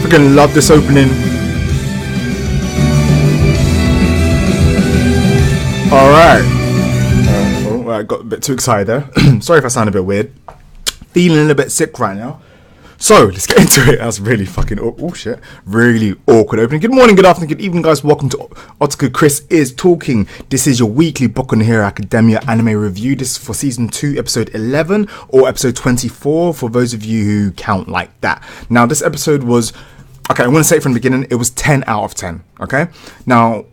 freaking love this opening. Alright. Oh, I got a bit too excited there. Sorry if I sound a bit weird. Feeling a little bit sick right now. So, let's get into it. That's really fucking... Oh, shit. Really awkward opening. Good morning, good afternoon, good evening, guys. Welcome to Otaku Chris is Talking. This is your weekly Boku no Hero Academia anime review. This is for Season 2, Episode 11, or Episode 24, for those of you who count like that. Now, this episode was... Okay, I'm going to say it from the beginning. It was 10 out of 10, okay? Now...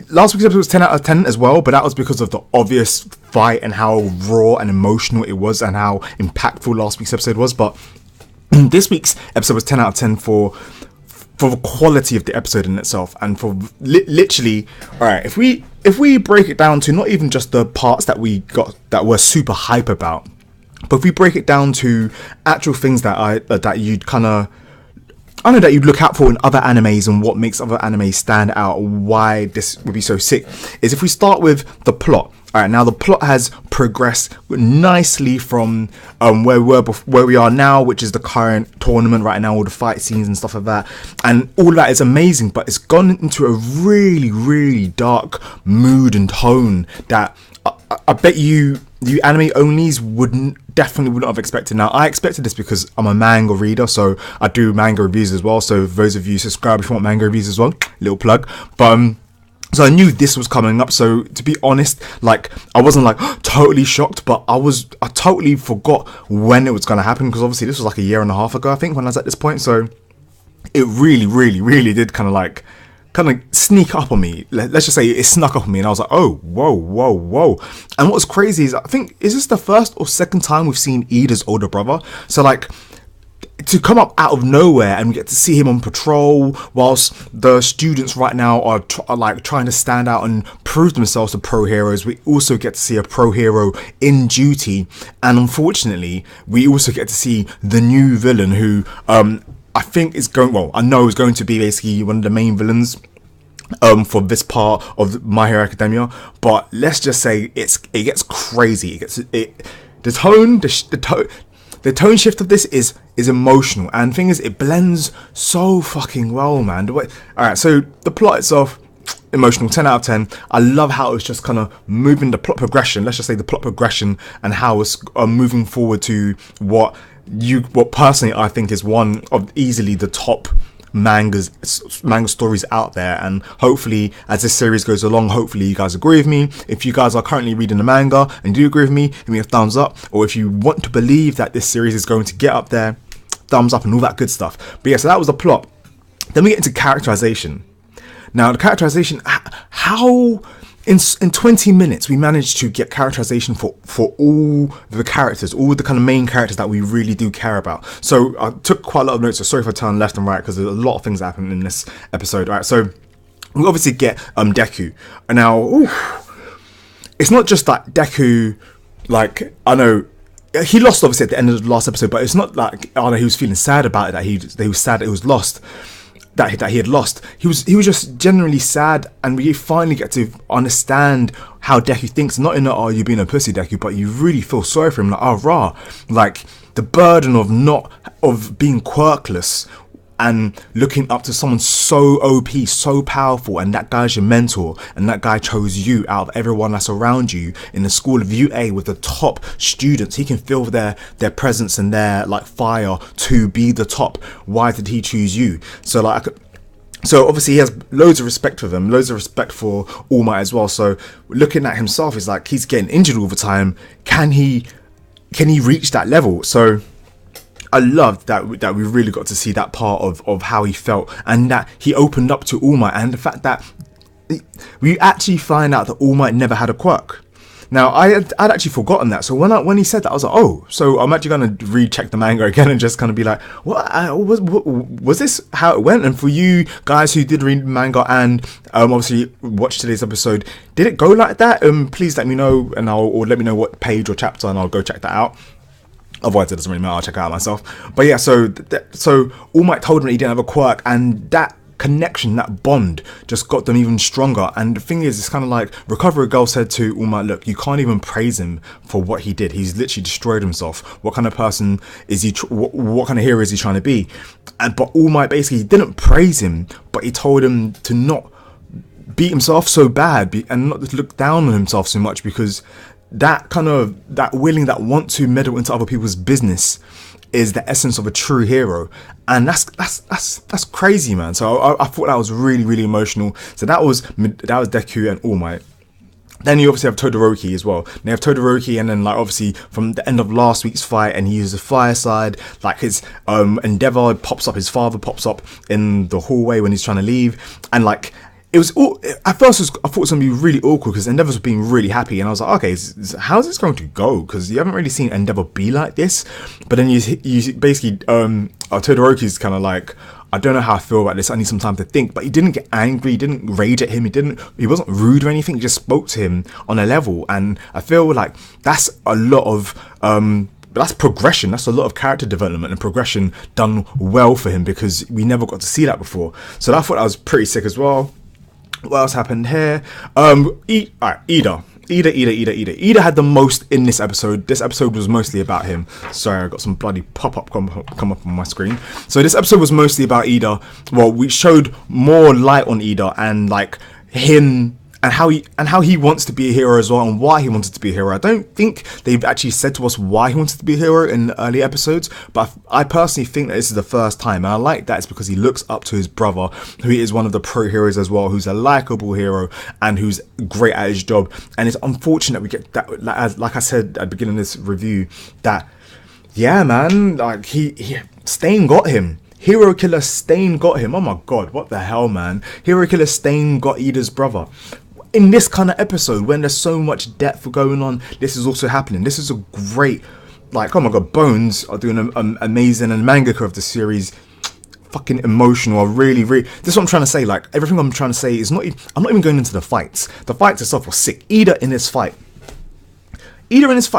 Last week's episode was 10 out of 10 as well, but that was because of the obvious fight and how raw and emotional it was and how impactful last week's episode was. But this week's episode was 10 out of 10 for the quality of the episode in itself, and for literally, all right, if we break it down to not even just the parts that we got that were super hype about, but if we break it down to actual things that you'd kind of, I know that you'd look out for in other animes and what makes other animes stand out, why this would be so sick, is if we start with the plot. All right, now the plot has progressed nicely from where we are now, which is the current tournament right now, all the fight scenes and stuff like that, and all of that is amazing. But it's gone into a really, really dark mood and tone that I bet you anime onlys definitely would not have expected. Now, I expected this because I'm a manga reader, so I do manga reviews as well. So those of you subscribe if you want manga reviews as well, little plug. But so I knew this was coming up. So to be honest, like, I wasn't like totally shocked, but I totally forgot when it was going to happen, because obviously this was like a year and a half ago, I think, when I was at this point. So it really, really, really did kind of sneak up on me. Let's just say it snuck up on me, and I was like, oh, whoa. And what's crazy is, I think, is this the first or second time we've seen Ida's older brother? So like, to come up out of nowhere and we get to see him on patrol whilst the students right now are trying to stand out and prove themselves to pro heroes. We also get to see a pro hero in duty, and unfortunately we also get to see the new villain who I think is going, well, I know is going to be basically one of the main villains for this part of My Hero Academia. But let's just say it gets crazy. The tone shift of this is emotional, and the thing is, it blends so fucking well, man. Alright, so the plot itself, emotional, 10 out of 10. I love how it's just kind of moving the plot progression, let's just say the plot progression, and how it's moving forward to what personally I think is one of easily the top manga stories out there. And hopefully, as this series goes along, hopefully you guys agree with me. If you guys are currently reading the manga and do agree with me, give me a thumbs up. Or if you want to believe that this series is going to get up there, thumbs up and all that good stuff. But yeah, so that was the plot. Then we get into characterization. Now, the characterization, how in 20 minutes we managed to get characterization for all the characters, all the kind of main characters that we really do care about. So I took quite a lot of notes, so sorry if I turn left and right, because there's a lot of things that happen in this episode. All right, so we obviously get Deku. And now, it's not just that Deku, like, I know he lost obviously at the end of the last episode, but it's not like, I know he was feeling sad about it, that he was sad that it was lost, that he had lost. He was just generally sad, and we finally get to understand how Deku thinks. Not in a, you being a pussy, Deku, but you really feel sorry for him. Like, like the burden of being quirkless and looking up to someone so OP, so powerful, and that guy's your mentor, and that guy chose you out of everyone that's around you in the school of UA with the top students. He can feel their presence and their like fire to be the top. Why did he choose you? So obviously he has loads of respect for them, loads of respect for All Might as well. So looking at himself, is like, he's getting injured all the time. Can he reach that level? So I loved that we really got to see that part of how he felt, and that he opened up to All Might, and the fact that we actually find out that All Might never had a quirk. Now, I'd actually forgotten that, so when he said that, I was like, oh, so I'm actually going to recheck the manga again and just kind of be like, what was this how it went? And for you guys who did read manga and obviously watch today's episode, did it go like that? Please let me know, and or let me know what page or chapter, and I'll go check that out. Otherwise, it doesn't really matter. I'll check it out myself. But yeah, so All Might told him that he didn't have a quirk, and that connection, that bond just got them even stronger. And the thing is, it's kind of like Recovery Girl said to All Might, look, you can't even praise him for what he did. He's literally destroyed himself. What kind of person is he? What kind of hero is he trying to be? But All Might basically didn't praise him, but he told him to not beat himself so bad and not to look down on himself so much, because that want to meddle into other people's business is the essence of a true hero. And that's crazy, man. So I thought that was really, really emotional. So that was Deku and All Might. Then you obviously have Todoroki as well. They have Todoroki, and then like obviously from the end of last week's fight, and he uses the fire side, like his Endeavor pops up, his father pops up in the hallway when he's trying to leave, and like it was all, at first I thought it was going to be really awkward because Endeavor's being really happy, and I was like, okay, how's this going to go? Because you haven't really seen Endeavor be like this. But then you basically, Todoroki's kind of like, I don't know how I feel about this, I need some time to think. But he didn't get angry, he didn't rage at him, he wasn't rude or anything, he just spoke to him on a level. And I feel like that's a lot of, that's progression. That's a lot of character development and progression done well for him, because we never got to see that before. So I thought that was pretty sick as well. What else happened here? Ida had the most in this episode. This episode was mostly about him. Sorry, I got some bloody pop-up come up on my screen. So this episode was mostly about Ida. Well, we showed more light on Ida and like him and how he wants to be a hero as well, and why he wanted to be a hero. I don't think they've actually said to us why he wanted to be a hero in the early episodes, but I personally think that this is the first time, and I like that. It's because he looks up to his brother, who is one of the pro heroes as well, who's a likable hero and who's great at his job. And it's unfortunate we get that, like I said at the beginning of this review, that yeah, man, like Stain got him. Hero Killer Stain got him. Oh my god, what the hell, man. Hero Killer Stain got Ida's brother. In this kind of episode, when there's so much depth going on, this is also happening. This is a great, like, oh my god, Bones are doing amazing, and mangaka of the series, fucking emotional. Really, this is what I'm trying to say. Like, everything I'm trying to say is I'm not even going into the fights. The fights itself were sick. Ida in this fight,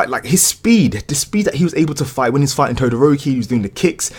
like his speed, the speed that he was able to fight when he's fighting Todoroki, he was doing the kicks.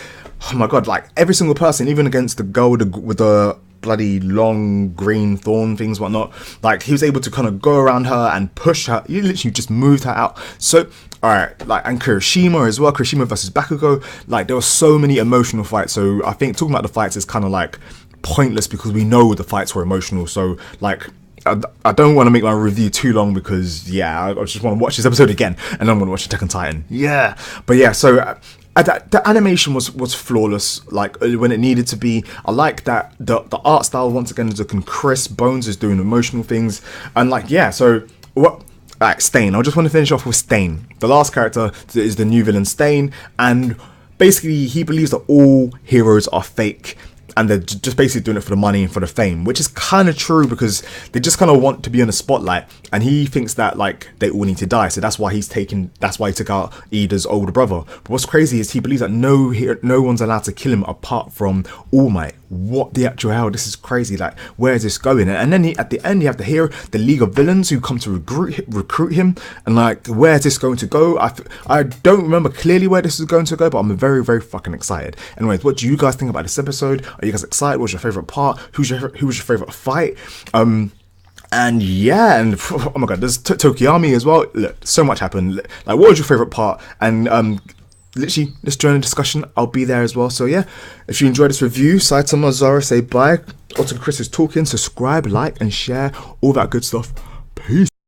Oh my god, like every single person, even against the girl with the bloody long green thorn things, whatnot, like he was able to kind of go around her and push her. He literally just moved her out. So alright, like, and Kirishima as well, Kirishima versus Bakugo, like there were so many emotional fights. So I think talking about the fights is kind of like pointless, because we know the fights were emotional. So like I don't want to make my review too long, because yeah, I just want to watch this episode again, and then I'm going to watch Attack on Titan. Yeah, but yeah, so the animation was flawless, like when it needed to be. I like that the art style once again is looking crisp. Bones is doing emotional things, and like yeah. So what? Like Stain. I just want to finish off with Stain. The last character is the new villain Stain, and basically he believes that all heroes are fake, and they're just basically doing it for the money and for the fame, which is kind of true, because they just kind of want to be in the spotlight, and he thinks that like they all need to die. So that's why he took out Ida's older brother. But what's crazy is he believes that no one's allowed to kill him apart from All Might. What the actual hell? This is crazy. Like, where is this going? And then at the end, you have the League of Villains who come to recruit him. And like, where is this going to go? I don't remember clearly where this is going to go, but I'm very, very fucking excited. Anyways, what do you guys think about this episode? Are you guys excited? What's your favorite part? Who was your favorite fight? And yeah, and oh my god, there's Tokiyami as well. Look, so much happened. Like, what was your favorite part? And literally, let's join the discussion. I'll be there as well. So yeah, if you enjoyed this review, Saitama Zara, say bye. Also, Chris is talking. Subscribe, like, and share, all that good stuff. Peace.